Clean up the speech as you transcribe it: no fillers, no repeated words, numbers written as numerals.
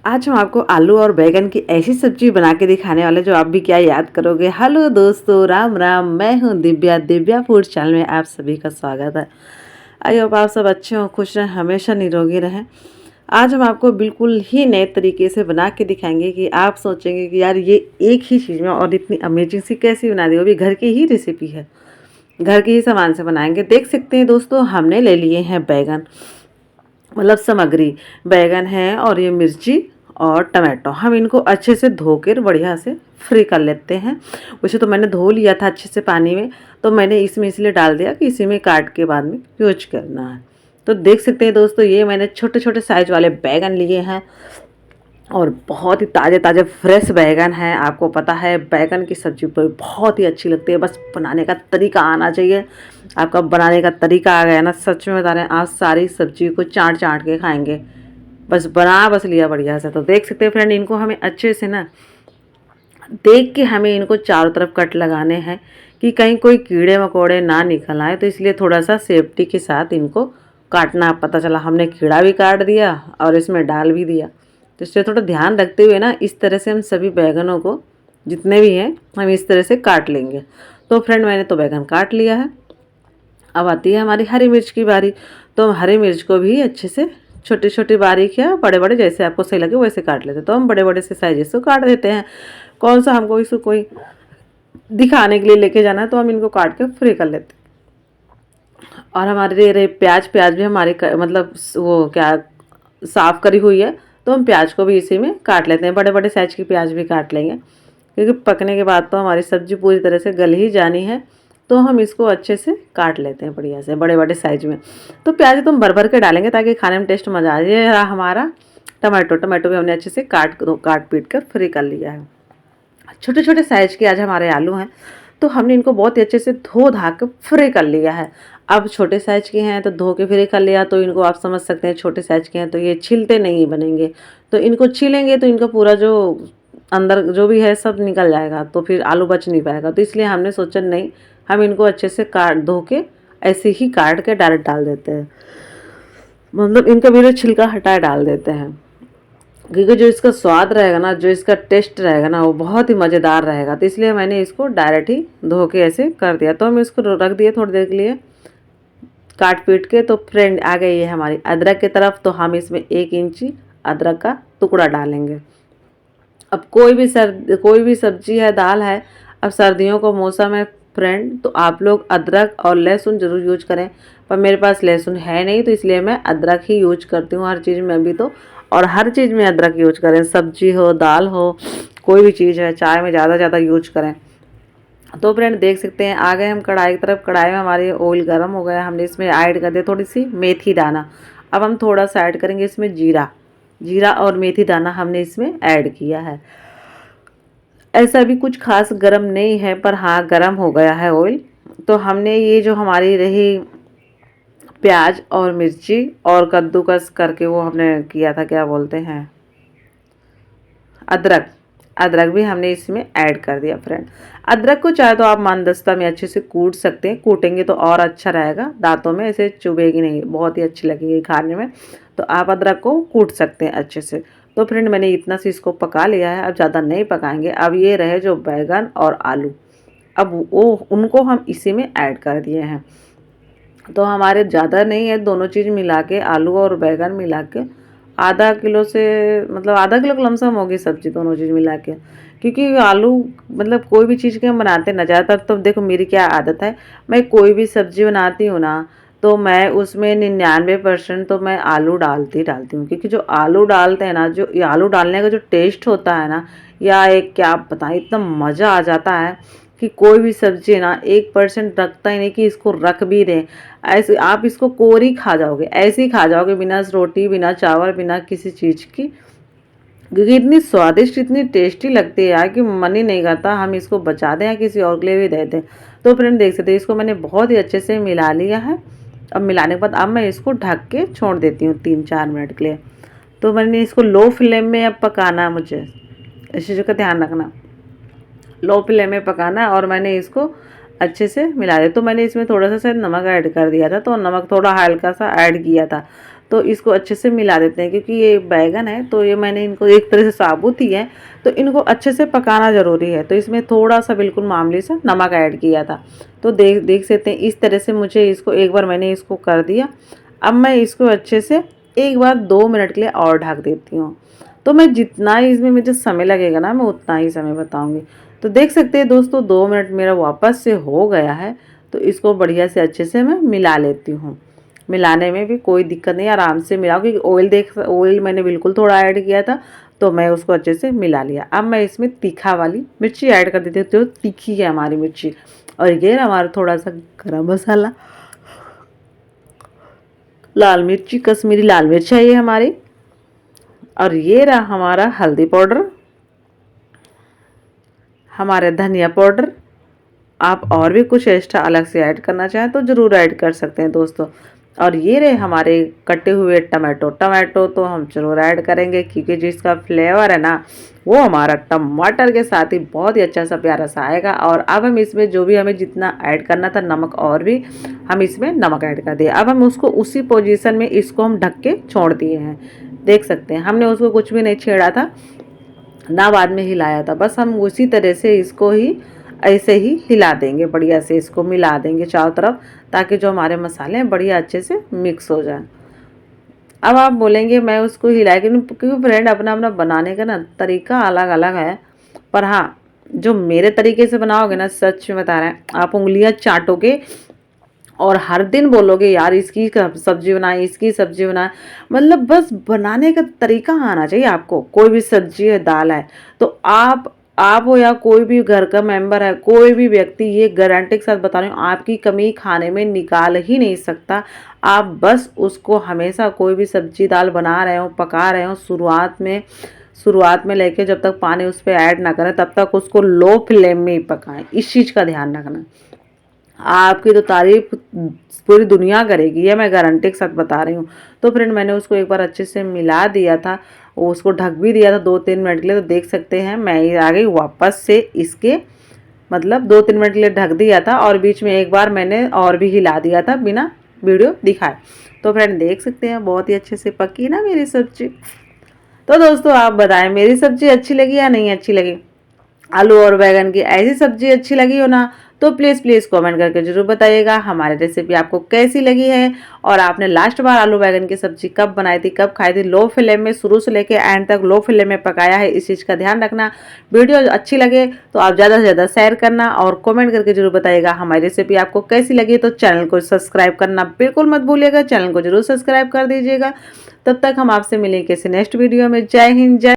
आज हम आपको आलू और बैगन की ऐसी सब्जी बना के दिखाने वाले जो आप भी क्या याद करोगे। हेलो दोस्तों, राम राम। मैं हूँ दिव्या, दिव्या फूड चैनल में आप सभी का स्वागत है। आई होप आप सब अच्छे हों, खुश रहें, हमेशा निरोगी रहें। आज हम आपको बिल्कुल ही नए तरीके से बना के दिखाएंगे कि आप सोचेंगे कि यार ये एक ही चीज़ में और इतनी अमेजिंग सी कैसी बना दी, वो भी घर की ही रेसिपी है, घर के ही सामान से बनाएंगे। देख सकते हैं दोस्तों, हमने ले लिए हैं बैगन, मतलब सामग्री बैगन है और ये मिर्ची और टमाटो। हम इनको अच्छे से धो कर बढ़िया से फ्री कर लेते हैं। वैसे तो मैंने धो लिया था अच्छे से पानी में, तो मैंने इसमें इसलिए डाल दिया कि इसी में काट के बाद में यूज करना है। तो देख सकते हैं दोस्तों, ये मैंने छोटे छोटे साइज वाले बैगन लिए हैं और बहुत ही ताज़े ताज़े फ्रेश बैगन हैं। आपको पता है बैगन की सब्ज़ी बहुत ही अच्छी लगती है, बस बनाने का तरीका आना चाहिए। आपका बनाने का तरीका आ गया ना, सच में बता रहे हैं, आप सारी सब्जी को चाट चाट के खाएंगे। बस लिया बढ़िया से। तो देख सकते हैं फ्रेंड, इनको हमें अच्छे से ना देख के हमें इनको चारों तरफ कट लगाने हैं कि कहीं कोई कीड़े मकोड़े ना निकल आए। तो इसलिए थोड़ा सा सेफ्टी के साथ इनको काटना। पता चला हमने कीड़ा भी काट दिया और इसमें डाल भी दिया, तो इसलिए थोड़ा ध्यान रखते हुए ना इस तरह से हम सभी बैगनों को जितने भी हैं हम इस तरह से काट लेंगे। तो फ्रेंड, मैंने तो बैगन काट लिया है। अब आती है हमारी हरी मिर्च की बारी। तो हम हरी मिर्च को भी अच्छे से छोटी छोटी बारीक या बड़े बड़े जैसे आपको सही लगे वैसे काट लेते हैं। तो हम बड़े बड़े से साइज से काट देते हैं। कौन सा हमको इसको कोई दिखाने के लिए लेके जाना है तो हम इनको काट के फ्री कर लेते हैं। और हमारे रहे प्याज, प्याज भी हमारे मतलब वो क्या साफ़ करी हुई है, तो हम प्याज को भी इसी में काट लेते हैं। बड़े बड़े साइज की प्याज भी काट लेंगे, क्योंकि पकने के बाद तो हमारी सब्ज़ी पूरी तरह से गल ही जानी है। तो हम इसको अच्छे से काट लेते हैं बढ़िया से बड़े बड़े साइज में। तो प्याज तो हम भर भर के डालेंगे ताकि खाने में टेस्ट मज़ा आ जाए। ये रहा हमारा टमाटो, टमाटो भी हमने अच्छे से काट पीट कर फ्री कर लिया है। छोटे छोटे साइज के आज हमारे आलू हैं, तो हमने इनको बहुत ही अच्छे से धो धा के फ्री कर लिया है। अब छोटे साइज के हैं तो धो के फ्री कर लिया, तो इनको आप समझ सकते हैं छोटे साइज के हैं तो ये छिलते नहीं बनेंगे। तो इनको छीलेंगे तो इनका पूरा जो अंदर जो भी है सब निकल जाएगा, तो फिर आलू बच नहीं पाएगा। तो इसलिए हमने सोचा नहीं, हम इनको अच्छे से काट धो के ऐसे ही काट के डायरेक्ट डाल देते हैं, मतलब इनका भी छिलका हटा डाल देते हैं। क्योंकि जो इसका स्वाद रहेगा ना, जो इसका टेस्ट रहेगा ना, वो बहुत ही मज़ेदार रहेगा। तो इसलिए मैंने इसको डायरेक्ट ही धो के ऐसे कर दिया। तो हम इसको रख दिए थोड़ी देर के लिए काट पीट के। तो फ्रेंड आ गई है हमारी अदरक की तरफ। तो हम इसमें 1 इंची अदरक का टुकड़ा डालेंगे। अब कोई भी सब्जी है, दाल है, अब सर्दियों का मौसम है फ्रेंड, तो आप लोग अदरक और लहसुन ज़रूर यूज करें। पर मेरे पास लहसुन है नहीं, तो इसलिए मैं अदरक ही यूज करती हूँ हर चीज़ में भी। तो और हर चीज़ में अदरक यूज करें, सब्जी हो, दाल हो, कोई भी चीज़ है, चाय में ज़्यादा ज़्यादा यूज करें। तो फ्रेंड देख सकते हैं आ गए हम कढ़ाई की तरफ। कढ़ाई में हमारे ऑयल गर्म हो गया, हमने इसमें ऐड कर दिया थोड़ी सी मेथी दाना। अब हम थोड़ा सा ऐड करेंगे इसमें जीरा। जीरा और मेथी दाना हमने इसमें ऐड किया है। ऐसा भी कुछ खास गरम नहीं है, पर हाँ गरम हो गया है ऑयल। तो हमने ये जो हमारी रही प्याज और मिर्ची और कद्दूकस करके वो हमने किया था, क्या बोलते हैं, अदरक, अदरक भी हमने इसमें ऐड कर दिया फ्रेंड। अदरक को चाहे तो आप मानदस्ता में अच्छे से कूट सकते हैं, कूटेंगे तो और अच्छा रहेगा, दांतों में ऐसे चुभेगी नहीं, बहुत ही अच्छी लगेगी खाने में। तो आप अदरक को कूट सकते हैं अच्छे से। तो फ्रेंड मैंने इतना सी इसको पका लिया है, अब ज़्यादा नहीं पकाएंगे। अब ये रहे जो बैगन और आलू, अब वो उनको हम इसी में ऐड कर दिए हैं। तो हमारे ज़्यादा नहीं है, दोनों चीज़ मिला के, आलू और बैगन मिला के आधा किलो से, मतलब आधा किलो के लमसम होगी सब्ज़ी दोनों चीज़ मिला के। क्योंकि आलू मतलब कोई भी चीज़ के हम बनाते हैं ना, ज़्यादातर तो देखो मेरी क्या आदत है, मैं कोई भी सब्ज़ी बनाती हूँ ना, तो मैं उसमें 99% तो मैं आलू डालती हूँ। क्योंकि जो आलू डालते हैं ना, जो ये आलू डालने का जो टेस्ट होता है ना, या एक क्या बताएं, इतना मज़ा आ जाता है कि कोई भी सब्ज़ी ना 1% रखता ही नहीं कि इसको रख भी दें। ऐसे आप इसको कोरी खा जाओगे, ऐसे ही खा जाओगे, बिना रोटी, बिना चावल, बिना किसी चीज़ की। क्योंकि इतनी स्वादिष्ट, इतनी टेस्टी लगती है यार कि मन ही नहीं करता हम इसको बचा दें या किसी और के लिए भी दे दें। तो फ्रेंड देख सकते हैं, इसको मैंने बहुत ही अच्छे से मिला लिया है। अब मिलाने के बाद अब मैं इसको ढक के छोड़ देती हूँ 3-4 मिनट के लिए। तो मैंने इसको लो फ्लेम में अब पकाना है, मुझे इस चीज़ का ध्यान रखना, लो फ्लेम में पकाना है। और मैंने इसको अच्छे से मिला दिया। तो मैंने इसमें थोड़ा सा शायद नमक ऐड कर दिया था, तो नमक थोड़ा हल्का सा ऐड किया था। तो इसको अच्छे से मिला देते हैं, क्योंकि ये बैगन है तो ये मैंने इनको एक तरह से साबुत ही है तो इनको अच्छे से पकाना ज़रूरी है। तो इसमें थोड़ा सा बिल्कुल मामूली सा नमक ऐड किया था। तो देख सकते हैं इस तरह से मुझे इसको एक बार मैंने इसको कर दिया। अब मैं इसको अच्छे से एक बार 2 मिनट के लिए और ढक देती हूँ। तो मैं जितना ही इसमें मुझे समय लगेगा ना मैं उतना ही समय बताऊँगी। तो देख सकते हैं दोस्तों 2 मिनट मेरा वापस से हो गया है। तो इसको बढ़िया से अच्छे से मैं मिला लेती हूँ। मिलाने में भी कोई दिक्कत नहीं, आराम से मिलाओ, क्योंकि ऑयल मैंने बिल्कुल थोड़ा ऐड किया था तो मैं उसको अच्छे से मिला लिया। अब मैं इसमें तीखा वाली मिर्ची ऐड कर देती हूँ, तो तीखी है हमारी मिर्ची। और ये हमारा थोड़ा सा गरम मसाला, लाल मिर्ची, कश्मीरी लाल मिर्च है ये हमारी। और ये रहा हमारा हल्दी पाउडर, हमारे धनिया पाउडर। आप और भी कुछ एक्स्ट्रा अलग से ऐड करना चाहें तो ज़रूर ऐड कर सकते हैं दोस्तों। और ये रहे हमारे कटे हुए टमाटो। टमाटो तो हम ज़रूर ऐड करेंगे, क्योंकि जिसका फ्लेवर है ना वो हमारा टमाटर के साथ ही बहुत ही अच्छा सा प्यारा सा आएगा। और अब हम इसमें जो भी हमें जितना ऐड करना था नमक, और भी हम इसमें नमक ऐड कर दिए। अब हम उसको उसी पोजीशन में इसको हम ढक के छोड़ दिए हैं। देख सकते हैं हमने उसको कुछ भी नहीं छेड़ा था ना बाद में हिलाया था, बस हम उसी तरह से इसको ही ऐसे ही हिला देंगे, बढ़िया से इसको मिला देंगे चारों तरफ, ताकि जो हमारे मसाले हैं बढ़िया अच्छे से मिक्स हो जाए। अब आप बोलेंगे मैं उसको हिलाए क्योंकि फ्रेंड अपना अपना बनाने का ना तरीका अलग अलग है। पर हाँ, जो मेरे तरीके से बनाओगे ना, सच में बता रहे हैं, आप उंगलियां चाटोगे और हर दिन बोलोगे यार इसकी सब्जी बनाए, इसकी सब्जी बनाए। मतलब बस बनाने का तरीका आना चाहिए आपको। कोई भी सब्जी है, दाल है, तो आप हो या कोई भी घर का मेंबर है, कोई भी व्यक्ति, ये गारंटी के साथ बता रही हूँ, आपकी कमी खाने में निकाल ही नहीं सकता। आप बस उसको हमेशा कोई भी सब्जी दाल बना रहे हो, पका रहे हो, शुरुआत में लेके जब तक पानी उस पर ऐड ना करें तब तक उसको लो फ्लेम में ही पकाएं। इस चीज़ का ध्यान रखना। आपकी तो तारीफ पूरी दुनिया करेगी, ये मैं गारंटी के साथ बता रही हूँ। तो फ्रेंड मैंने उसको एक बार अच्छे से मिला दिया था, उसको ढक भी दिया था 2-3 मिनट के लिए। तो देख सकते हैं मैं आ गई वापस से इसके, मतलब 2-3 मिनट के लिए ढक दिया था और बीच में एक बार मैंने और भी हिला दिया था बिना वीडियो दिखाए। तो फ्रेंड देख सकते हैं बहुत ही अच्छे से पकी ना मेरी सब्जी। तो दोस्तों आप बताएं मेरी सब्जी अच्छी लगी या नहीं अच्छी लगी। आलू और बैगन की ऐसी सब्जी अच्छी लगी हो ना, तो प्लीज़ कमेंट करके ज़रूर बताइएगा हमारी रेसिपी आपको कैसी लगी है। और आपने लास्ट बार आलू बैगन की सब्जी कब बनाई थी, कब खाई थी। लो फ्लेम में शुरू से लेकर एंड तक लो फ्लेम में पकाया है, इस चीज़ का ध्यान रखना। वीडियो अच्छी लगे तो आप ज़्यादा से ज़्यादा शेयर करना और कमेंट करके जरूर बताइएगा हमारी रेसिपी आपको कैसी लगी। तो चैनल को सब्सक्राइब करना बिल्कुल मत भूलिएगा, चैनल को जरूर सब्सक्राइब कर दीजिएगा। तब तक हम आपसे मिलेंगे किसी नेक्स्ट वीडियो में। जय हिंद, जय